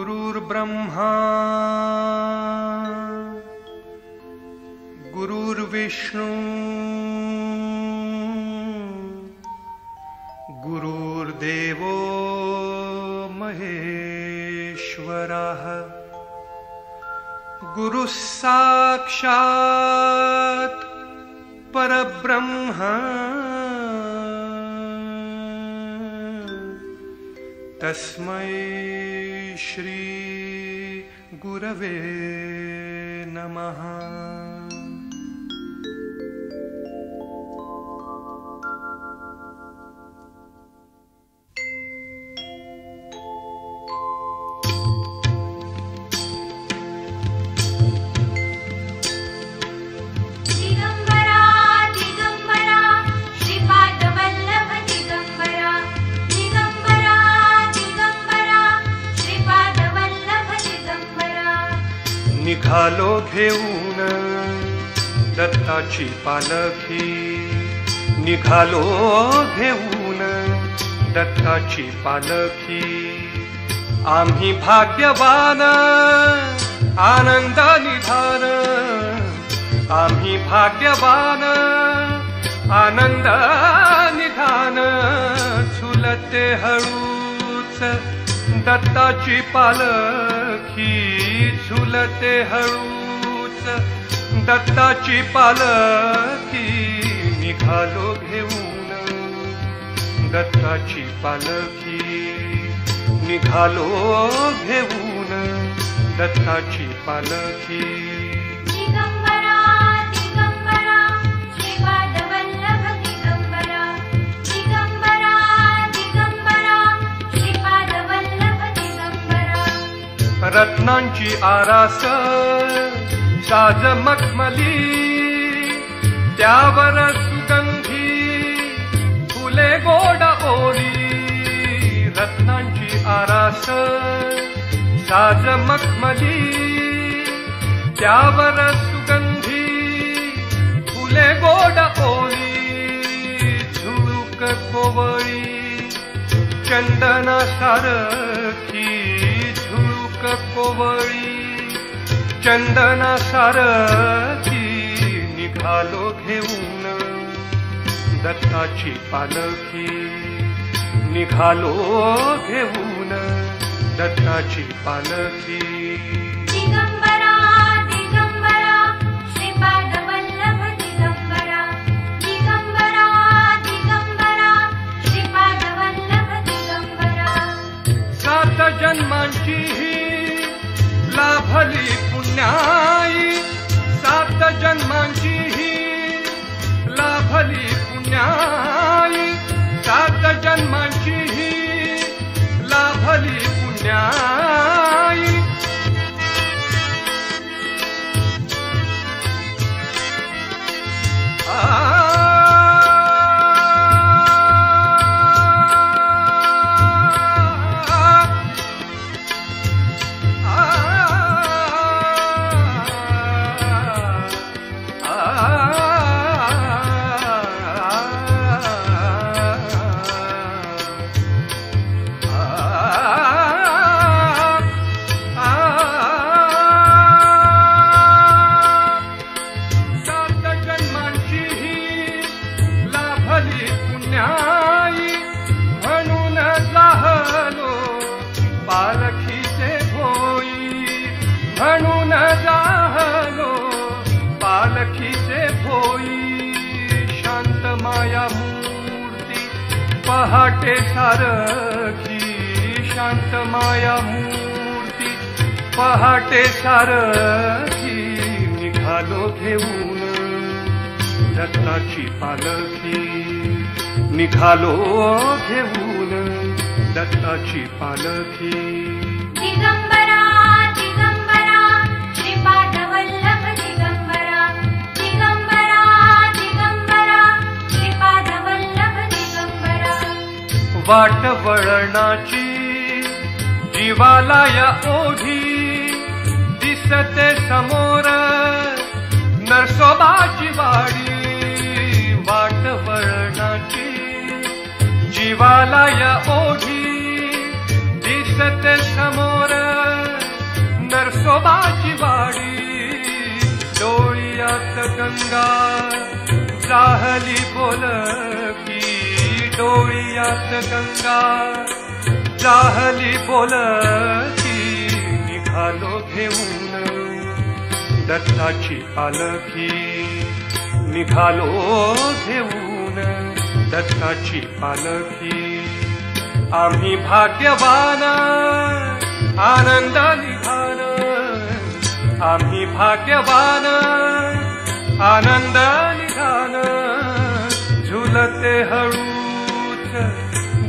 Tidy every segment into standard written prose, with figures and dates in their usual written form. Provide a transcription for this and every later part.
गुरुर्ब्रह्मा गुरुर्विष्णु गुरुर्देवो महेश्वरः गुरुः साक्षात् परब्रह्म तस्मै श्री गुरवे नमः। निघालो घेऊन दत्ताची पालखी, निघालो घेऊन दत्ताची पालखी। आम्ही भाग्यवान आनंद निधान, आम्ही भाग्यवान आनंद निधान। झुलते हळूच दत्ताची पालखी, झुलते हळूच दत्ताची पालखी। निघालो घेऊन दत्ताची पालखी, निघालो घेऊन दत्ताची पालखी। रत्नांची आरास साज मखमली, त्यावर सुगंधी फुले गोड ओली। रत्नांची आरास साज मखमली, त्यावर सुगंधी फुले गोड ओली। झुळूक कोवळी चंदना सारखी, कोवळी चंदना सारखी। निघालो घेऊन दत्ताची पालखी, निघालो घेऊन दत्ताची पालखी। सात जन्मांची लाभली पुण्याई, सात जन्मांची लाभली पुण्याई। सात जन्मांची लाभली पुण्याई। म्हणून जाहलो पालखीचे भोई, म्हणून जाहलो पालखीचे भोई। शांत माया मूर्ती पहाटे सारखी, शांत माया मूर्ती पहाटे सारखी। निघालो घेऊन दत्ताची पालखी, निघालो घेऊन दत्ताची पालखी। दिगंबरा दिगंबरा श्रीपाद वल्लभ दिगंबरा, दिगंबरा दिगंबरा श्रीपाद वल्लभ दिगंबरा। वाट वळणाची जीवाला या ओढी, दिसते समोर नरसोबाची वाडी। वाट वळणाची जीवाला या ओढी, दिसते समोर विठोबाची वाडी डोळ्यात गंगा जाहली बोलकी डोळ्यात गंगा जाहली बोलकी निघालो घेऊन दत्ताची पालखी निघालो घेऊन दत्ताची पालखी आम्ही भाग्यवान आनंद निधान आम्ही भाग्यवान आनंद निधान झुलते हळूच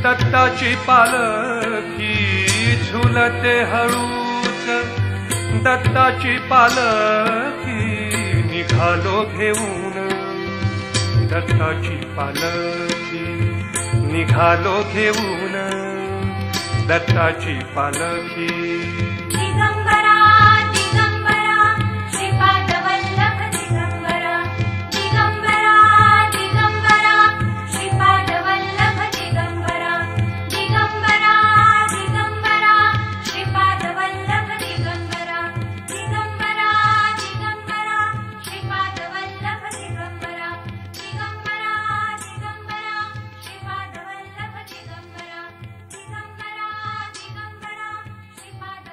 दत्ताची पालखी झुलते हळूच दत्ताची पालखी निघालो घेऊन दत्ताची पालखी निघालो घेऊन दत्ताची पालखी दिगंबरा दिगंबरा श्रीपाद वल्लभ दिगंबरा दिगंबरा दिगंबरा श्रीपाद वल्लभ दिगंबरा दिगंबरा दिगंबरा श्रीपाद वल्लभ दिगंबरा दिगंबरा दिगंबरा श्रीपाद वल्लभ दिगंबरा दिगंबरा दिगंबरा श्रीपाद वल्लभ दिगंबरा दिगंबरा दिगंबरा श्रीपाद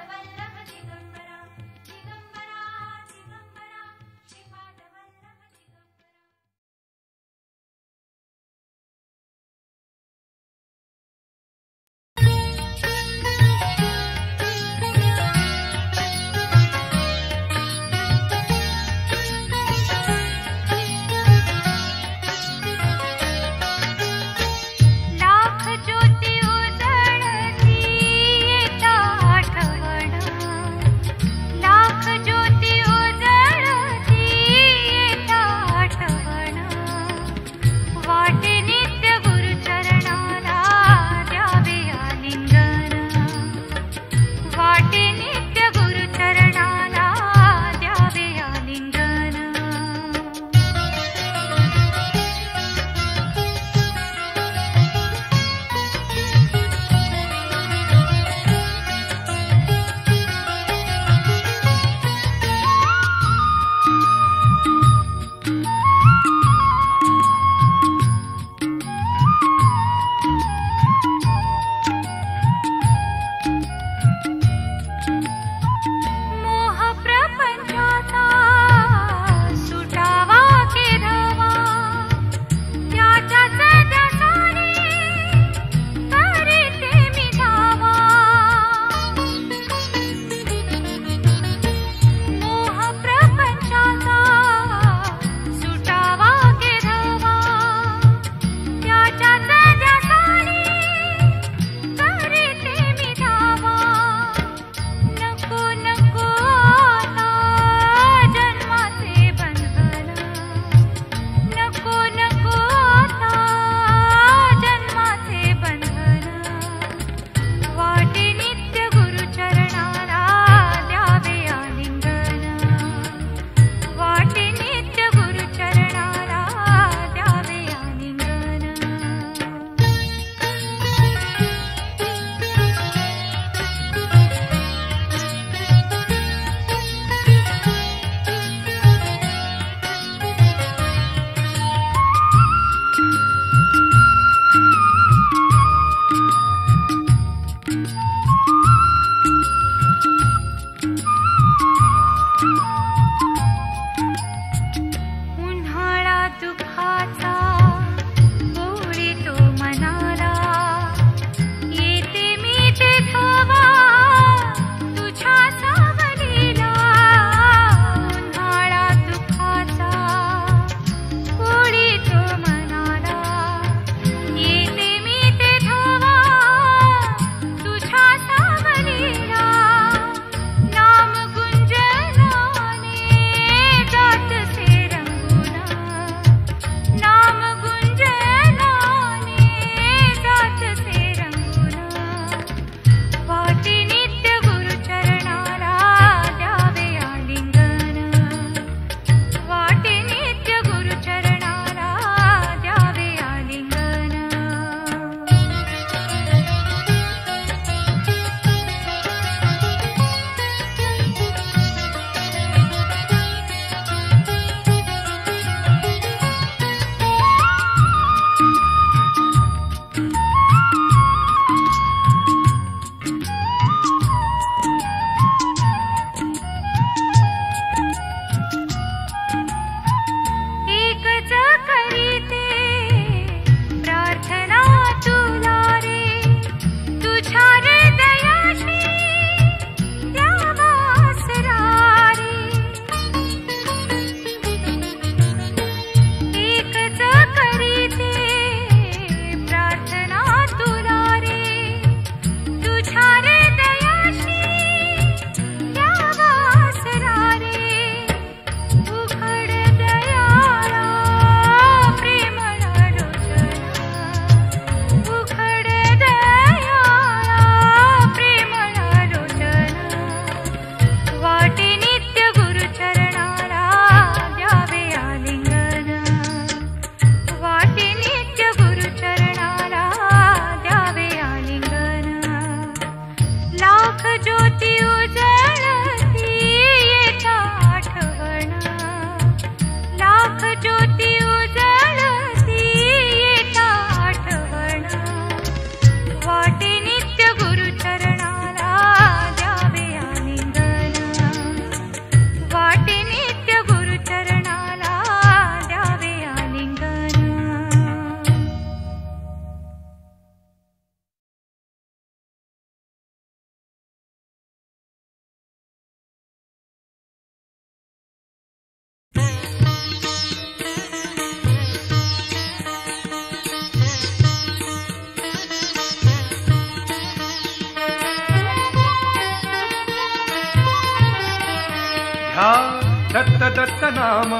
दत्त दत्त नाम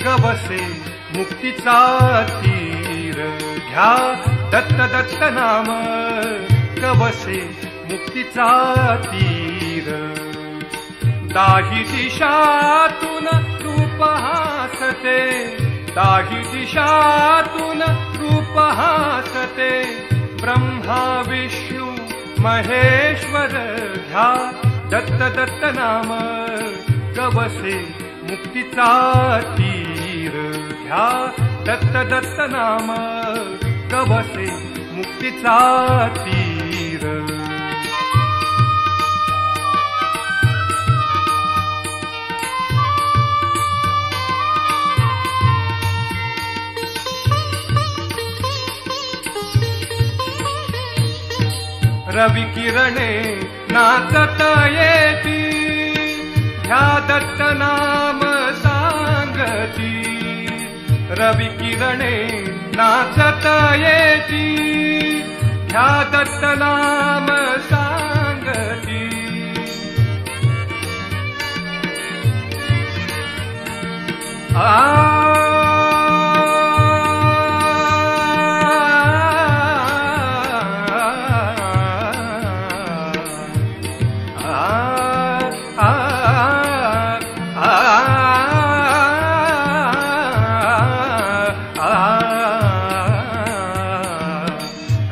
गवसे मुक्तीचा तीर घ्या दत्त दत्त नाम गवसे मुक्तीचा तीर दाही दिशातून रूप हासते दाही दिशातून रूप हासते ब्रह्मा विष्णू महेश्वर घ्या दत्त दत्त नाम गवसे मुक्तीचा तीर घ्या दत्त दत्त नाम गवसे मुक्तीचा तीर रवि किरणे नाचत येती ह्या दत्त नाम सांगती रवि किरणे नाचत येती ह्या दत्त नाम सांगती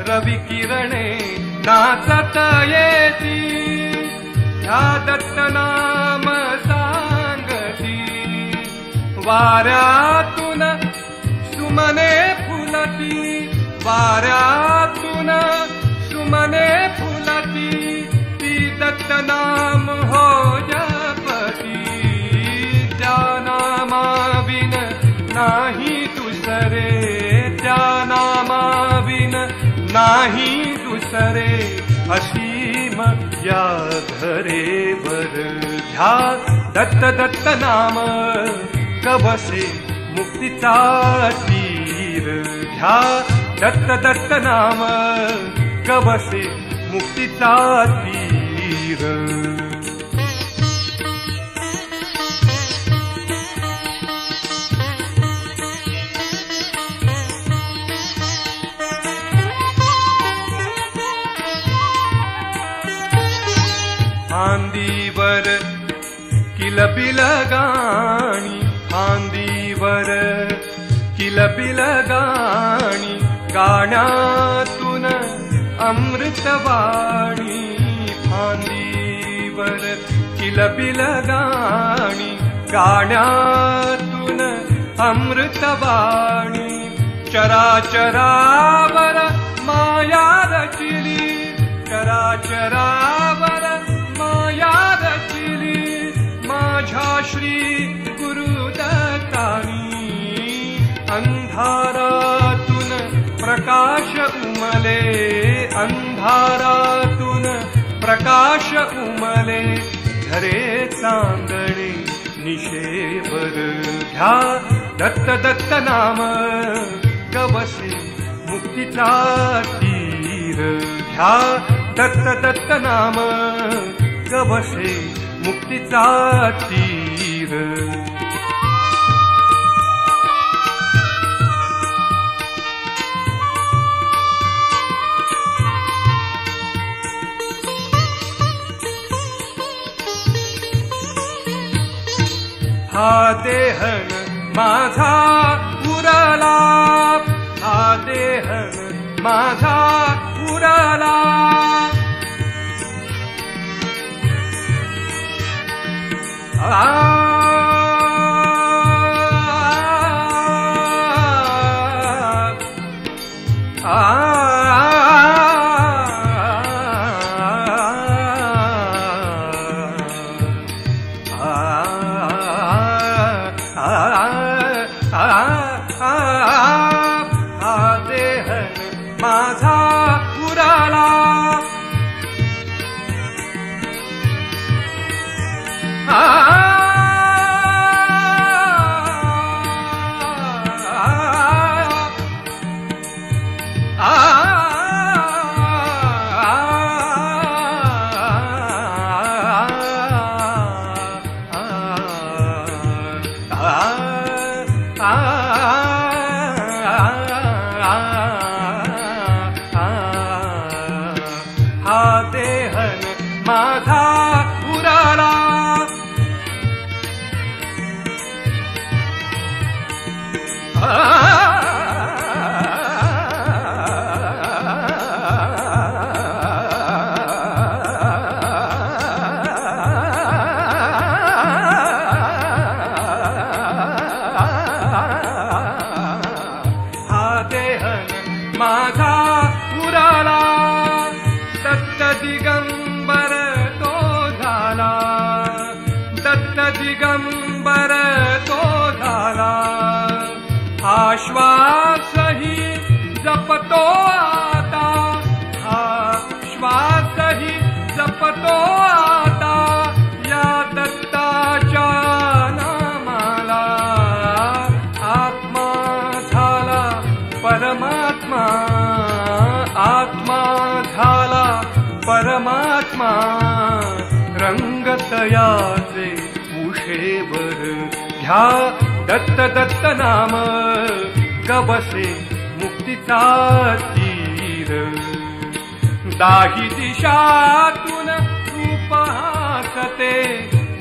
रवि किरणे नाचत येती ह्या दत्त नाम सांगती वाऱ्यातून सुमने फुलती वाऱ्यातून सुमने फुलती ती दत्त नाम हो जपती त्या नामाविन नाही दुसरे त्या नामाविन नाही दुसरे असीम या धरेवर घ्या दत्त दत्त नाम गवसे मुक्तीचा तीर घ्या दत्त दत्त नाम गवसे मुक्तीचा तीर फांदीवर किलबिल गाणी फांदीवर किलबिल गाणी गाण्यातून अमृतवाणी फांदीवर किलबिल गाणी गाण्यातून अमृतवाणी चराचरावर माया रचिली चराचरावर माया रचिली माझ्या श्री गुरुदत्तानी अंधारातून प्रकाश उमले अंधारातून प्रकाश उमले धरे चांदणे निशेवर घ्या दत्त दत्त नाम गवसे मुक्तीचा तीर घ्या दत्त दत्त नाम गवसे मुक्तीचा तीर हा देहन माझा उरला हा देहन माझा उरला माझा उराला आ श्वासही जपतो आता, हा श्वासही जपतो आता या दत्ताच्या नामाला. आत्मा झाला परमात्मा, आत्मा झाला परमात्मा. रंगतयाचे उशेवर घ्या दत्त दत्त नाम, गवसे मुक्तीचा तीर. दाही दिशातून रूप हासते,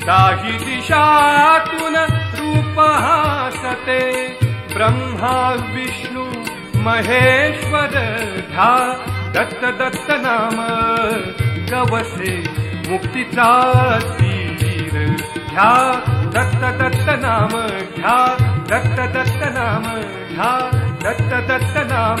दाही दिशातून रूप हासते. ब्रह्मा विष्णू महेश्वर घ्या दत्त दत्त नाम, गवसे मुक्तीचा तीर. घ्या दत्त दत्त नाम, घ्या दत्त दत्त नाम, घ्या दत्त दत्त नाम.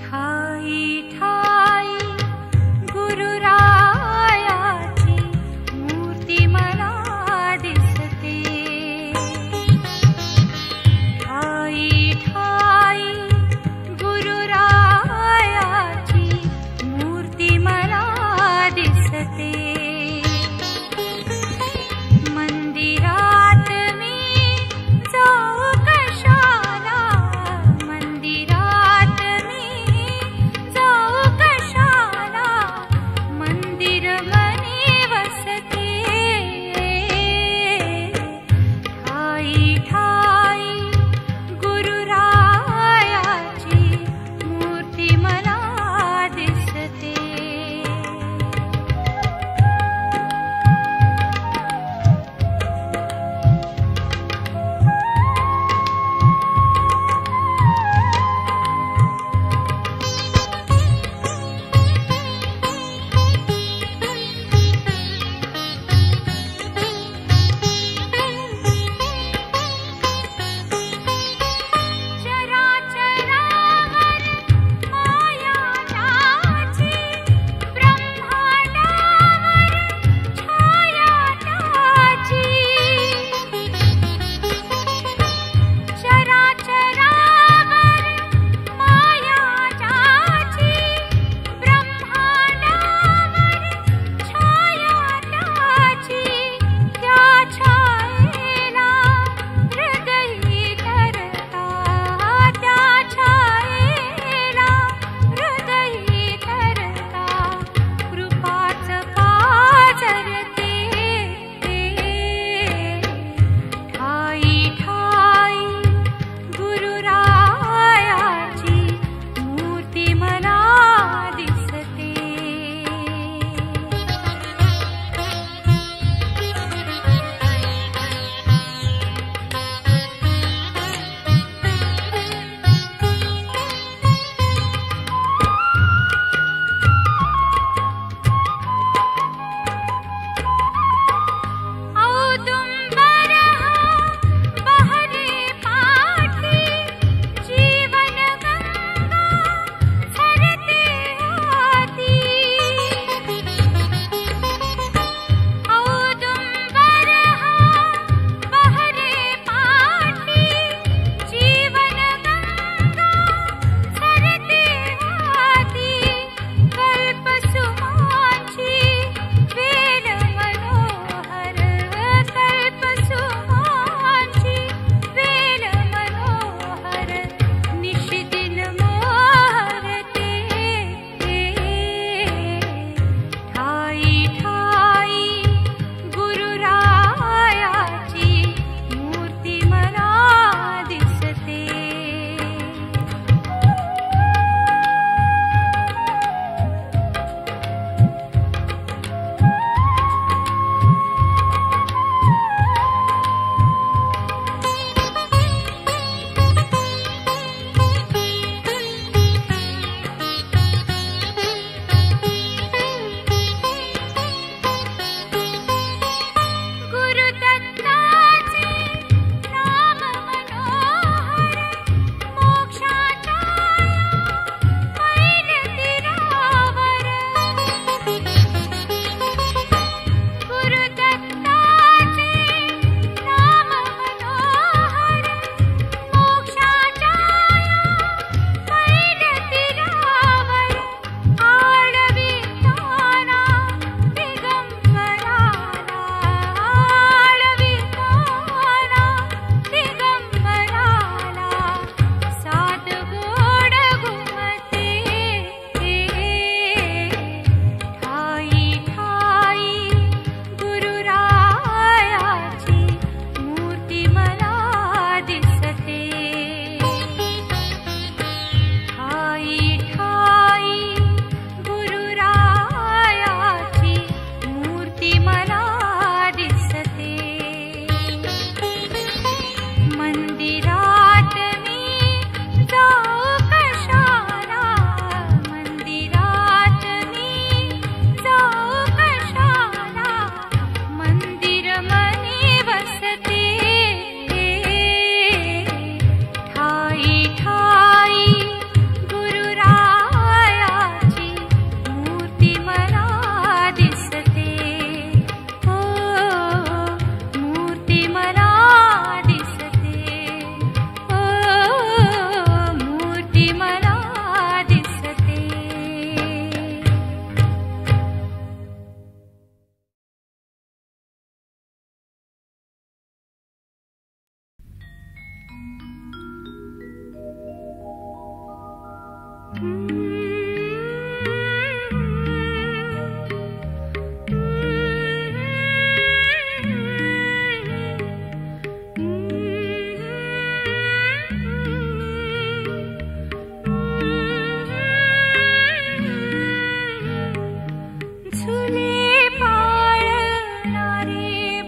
ठाई झुले पाळणारे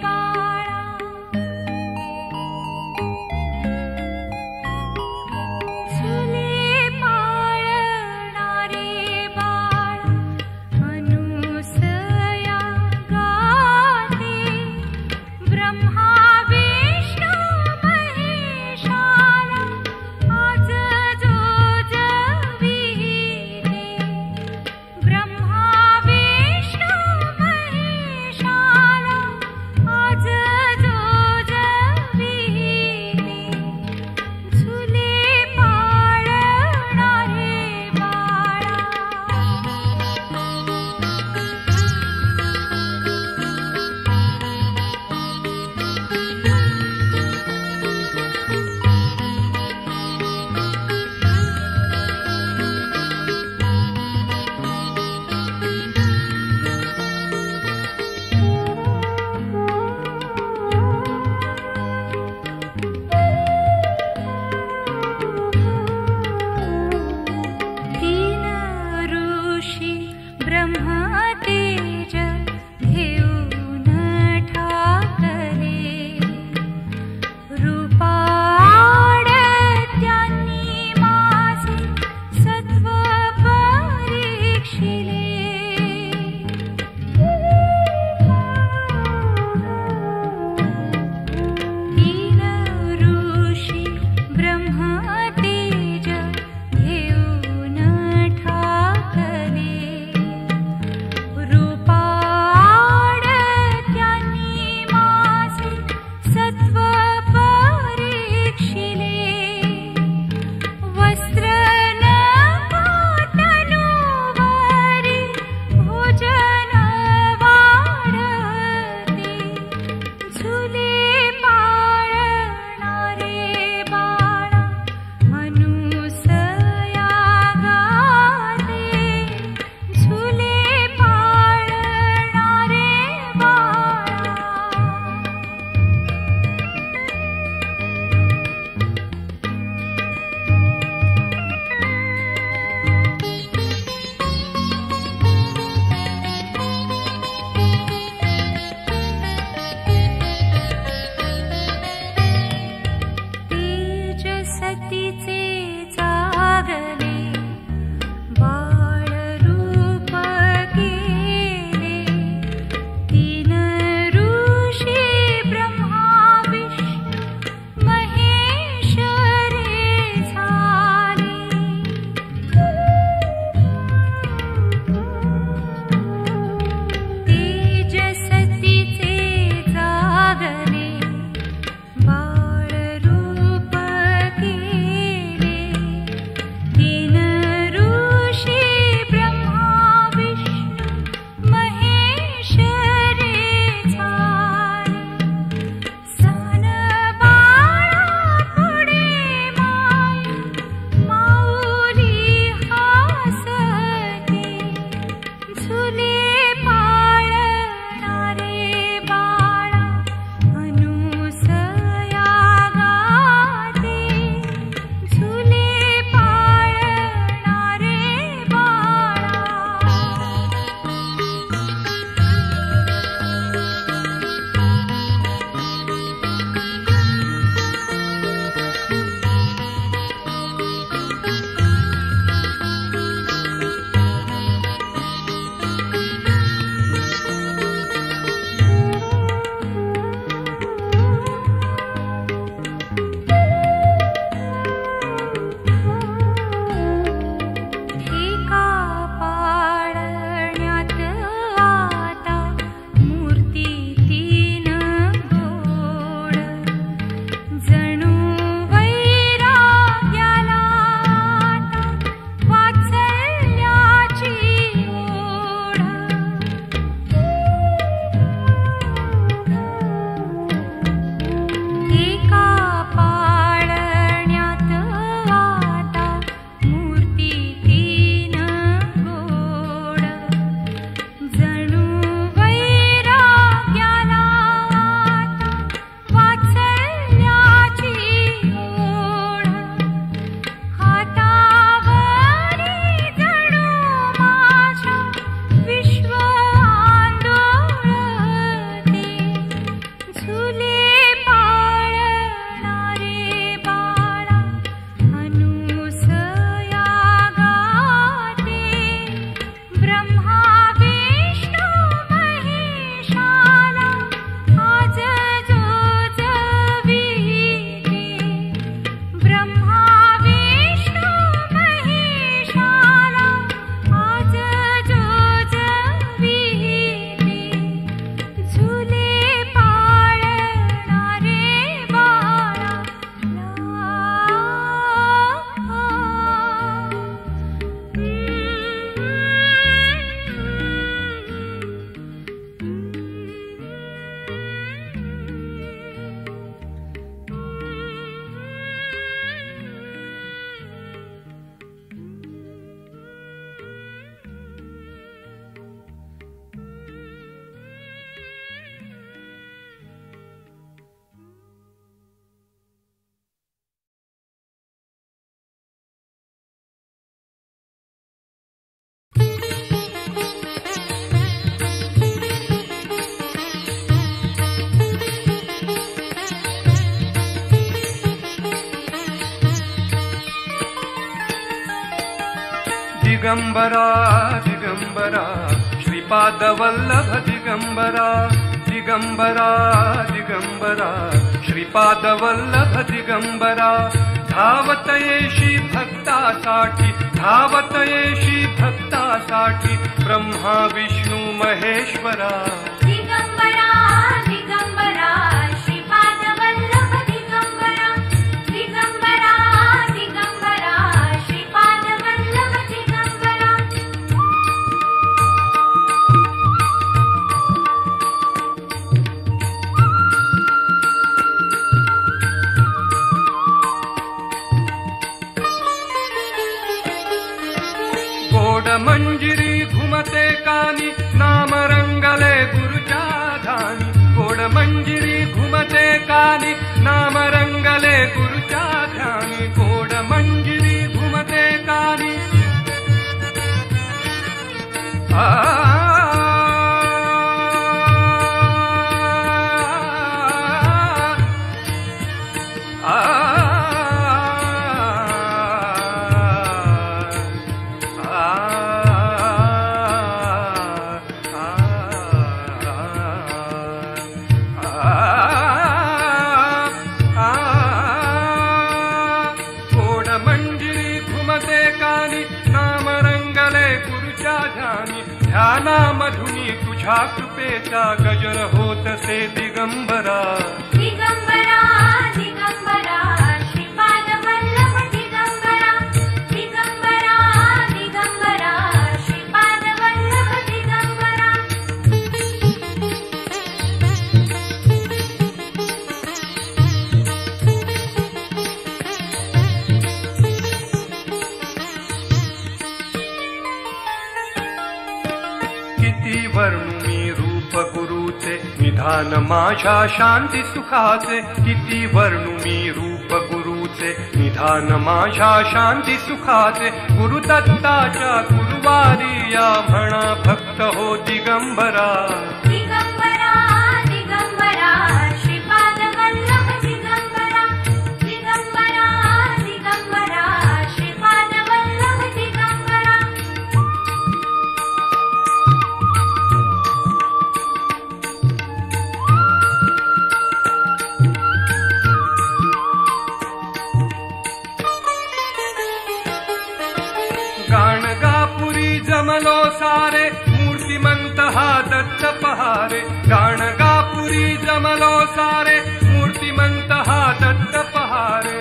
दिगंबरा दिगंबरा श्रीपाद वल्लभ दिगंबरा दिगंबरा दिगंबरा श्रीपाद वल्लभ दिगंबरा धावत येशी भक्तासाठी धावत येशी भक्तासाठी ब्रह्मा विष्णू महेश्वरा दिगंबरा दिगंबरा श्रीपाद वल्लभ दिगंबरा दिगंबरा दिगंबरा श्रीपाद वल्लभ दिगंबरा गोड मंजिरी घुमते कानी नाम रंगले गुरुच्या ध्यानी गोड मंजिरी घुमते कानी नाम रंगले गुरुच्या ध्यानी गोड मंजिरी घुमते कानी ध्याना मधुनी तुझ्या कृपेचा गजर होत से दिगंबरा दिगंबरा दिगंबरा श्रीपाद वल्लभ दिगंबरा दिगंबरा दिगंबरा श्रीपाद वल्लभ दिगंबरा किती वर्णू मी रूप गुरुचे निधान माझ्या शांती सुखाचे किती वर्णू मी रूप गुरुचे निधान माझ्या शांती सुखाचे गुरुदत्ताच्या गुरुवारी या म्हणा भक्त हो दिगंबरा दिगंबरा दिगंबरा श्रीपाद वल्लभ दिगंबरा दिगंबरा दिगंबरा श्रीपाद वल्लभ दिगंबरा गाणगापुरी जमलो सारे मूर्तिमंत हा दत्त पहारे गाणगापुरी जमलो सारे मूर्तिमंत हा दत्त पहारे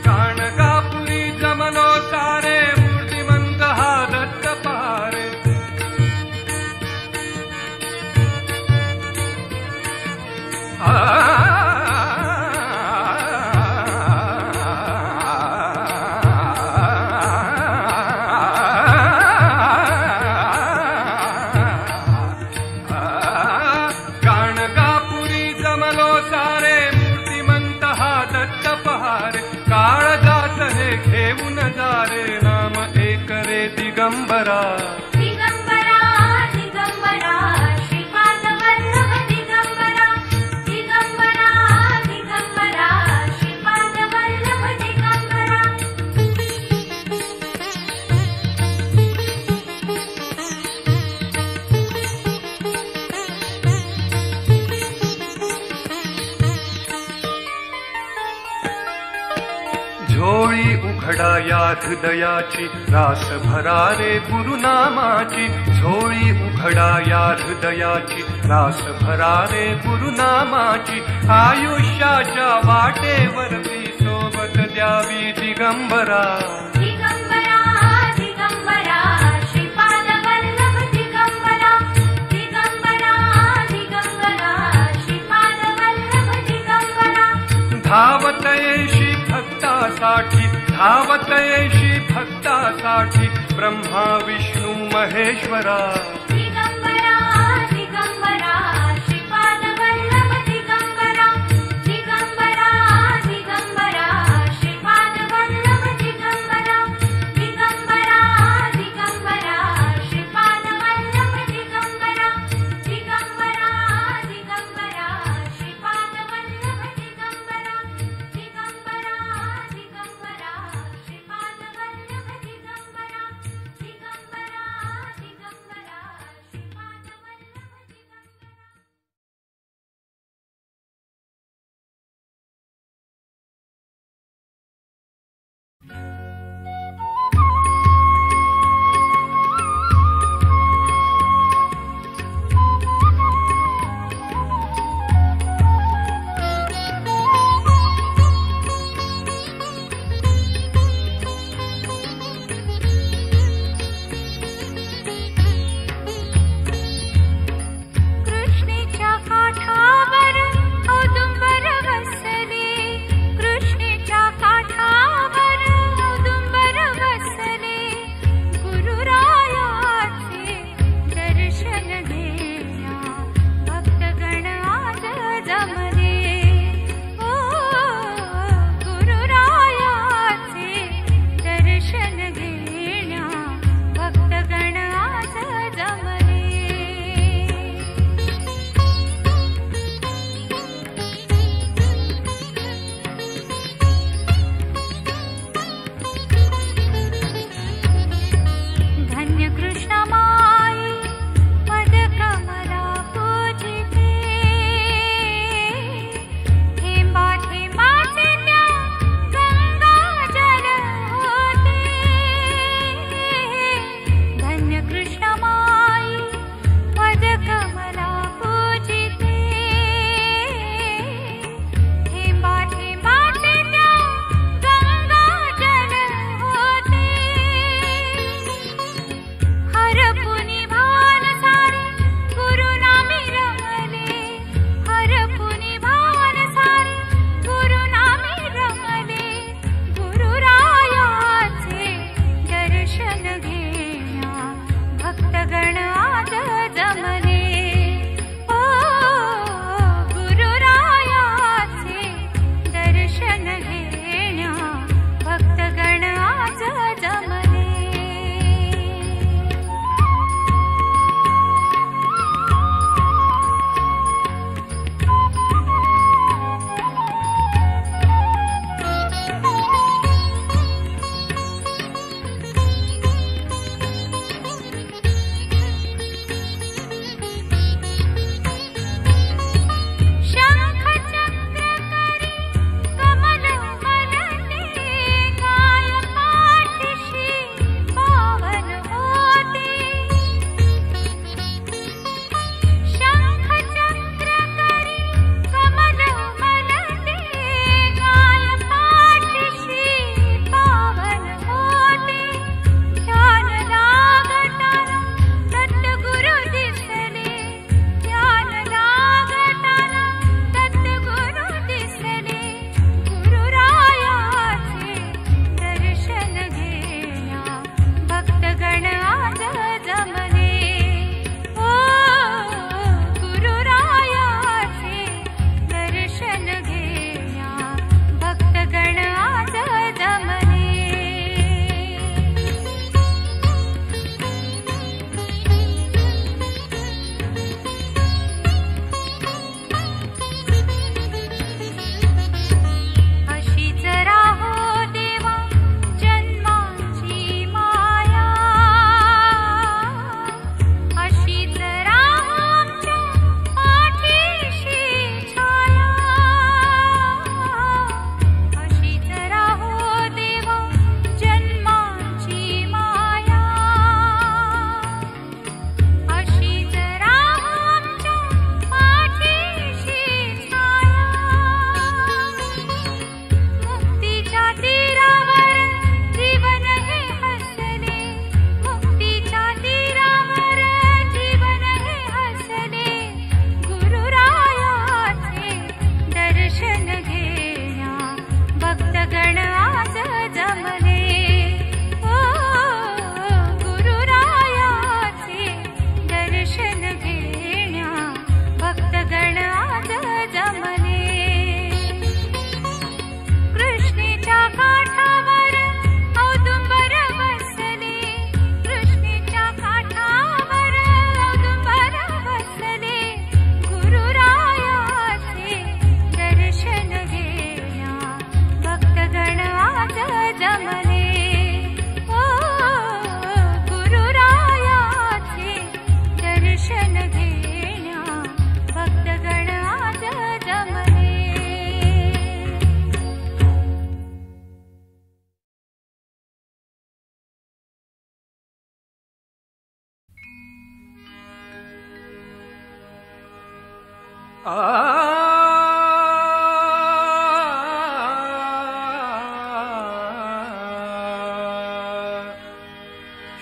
गाणगापुरी जमलो सारे मूर्तिमंत हा दत्त पहारे गाणगापुरी जमलो सारे मूर्तिमंत हा दत्त पहारे काळ जात हे घेऊन जारे नाम एक रे दिगंबरा दिगंबरा दिगंबरा श्रीपाद वल्लभ दिगंबरा दिगंबरा दिगंबरा श्रीपाद वल्लभ दिगंबरा झोळी उघडा या हृदयाची रास भरा रे गुरुनामाची झोळी उघडा या हृदयाची रास भरा रे गुरुनामाची आयुष्याच्या वाटेवर मी सोबत द्यावी दिगंबरा दिगंबरा दिगंबरा श्रीपाद वल्लभ दिगंबरा दिगंबरा दिगंबरा श्रीपाद वल्लभ दिगंबरा धावत येशी भक्तासाठी धावत येशी भक्तासाठी ब्रह्मा विष्णू महेश्वरा दिगंबरा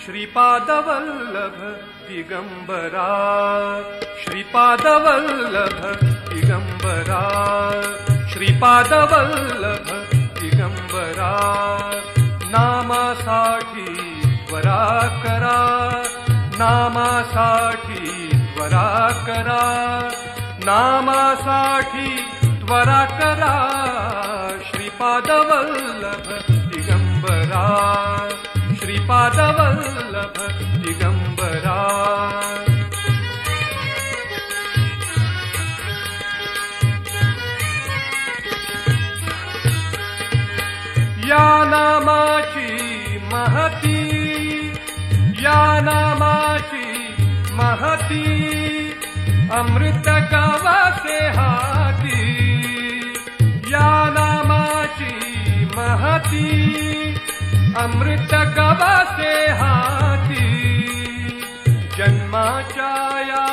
श्रीपादवल्लभ दिगंबरा, श्रीपादवल्लभ दिगंबरा, श्रीपादवल्लभ दिगंबरा, नामासाठी त्वरा करा, नामासाठी त्वरा करा, नामासाठी त्वरा करा, श्रीपादवल्लभ दिगंबरा, श्रीपादवल्लभ दिगंबरा। या नामाची महती, या नामाची महती, अमृत गावाचे हाती, या नामाची महती, अमृत गावाचे हाती, जन्माच्या या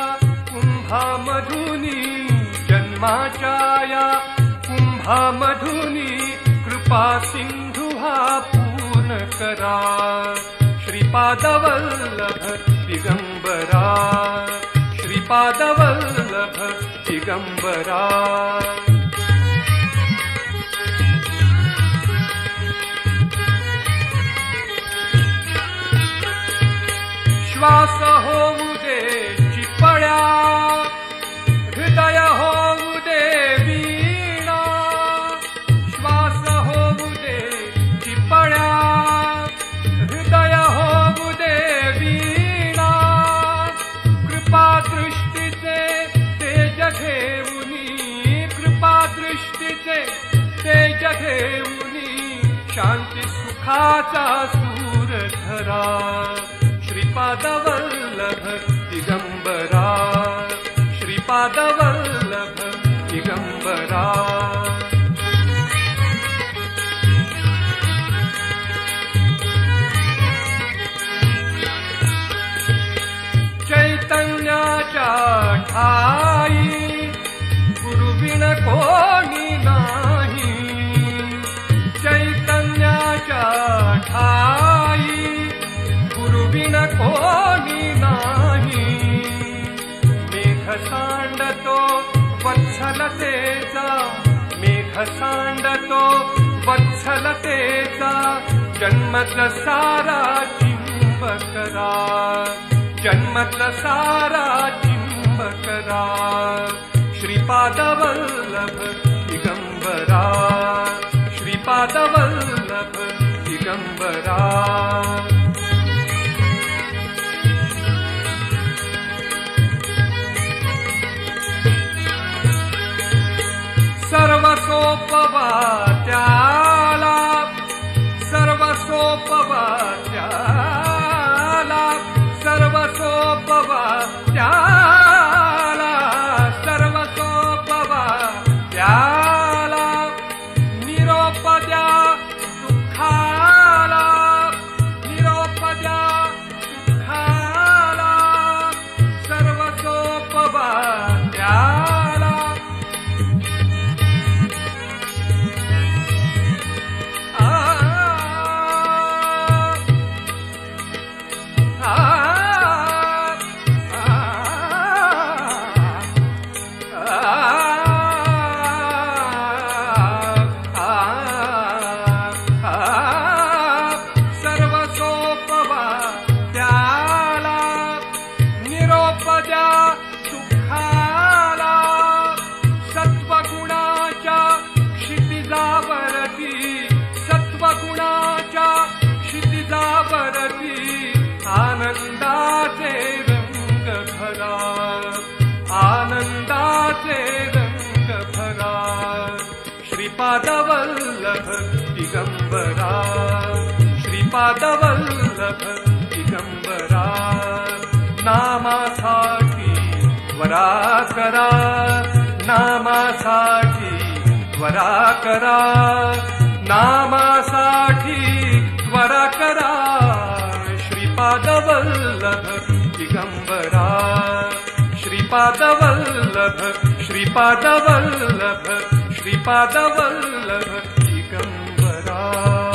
कुंभामधुनी, जन्माच्या या कुंभामधुनी, कृपा सिंधू हा पूर्ण करा, श्रीपादवल्लभ दिगंबरा, श्रीपादवल्लभ दिगंबरा। श्वास होऊ दे चिपळ्या, हृदय होऊ दे वीणा, श्वास होऊ दे चिपळ्या, हृदय होऊ दे वीणा, कृपा दृष्टीचे तेज घेऊनी, कृपा दृष्टीचे तेज घेऊनी, शांती सुखाचा सूर धरा, श्रीपादवल्लभ दिगंबरा, श्रीपादवल्लभ दिगंबरा। चैतन्याच्या ठाई गुरुविण कोणी नाही, चैतन्याच्या ठाई गुरुविण कोणी नाही, मेघ सांडतो वत्सलतेचा, मेघ सांडतो वत्सलतेचा, जन्मच सारा चिंब करा, जन्मच सारा चिंब करा, श्रीपादवल्लभ दिगंबरा, श्रीपादवल्लभ दिगंबरा। सर्वसोपवा त्याला, सर्वसोपवा त्याला, सर्वसोपवा त्याला, सर्वसोपवा त्याला, निरोप द्या सुखाला, निरोप द्या सुखाला, सर्वसोपवा त्याला, आनंदाचे रंग भरा, आनंदाचे रंग भरा, श्रीपादवल्लभ दिगंबरा, श्रीपादवल्लभ दिगंबरा। नामासाठी त्वरा करा, नामासाठी त्वरा करा, नामासाठी त्वरा करा, श्रीपादवल्लभ दिगंबरा, श्रीपादवल्लभ, श्री श्रीपादवल्लभ दिगंबरा।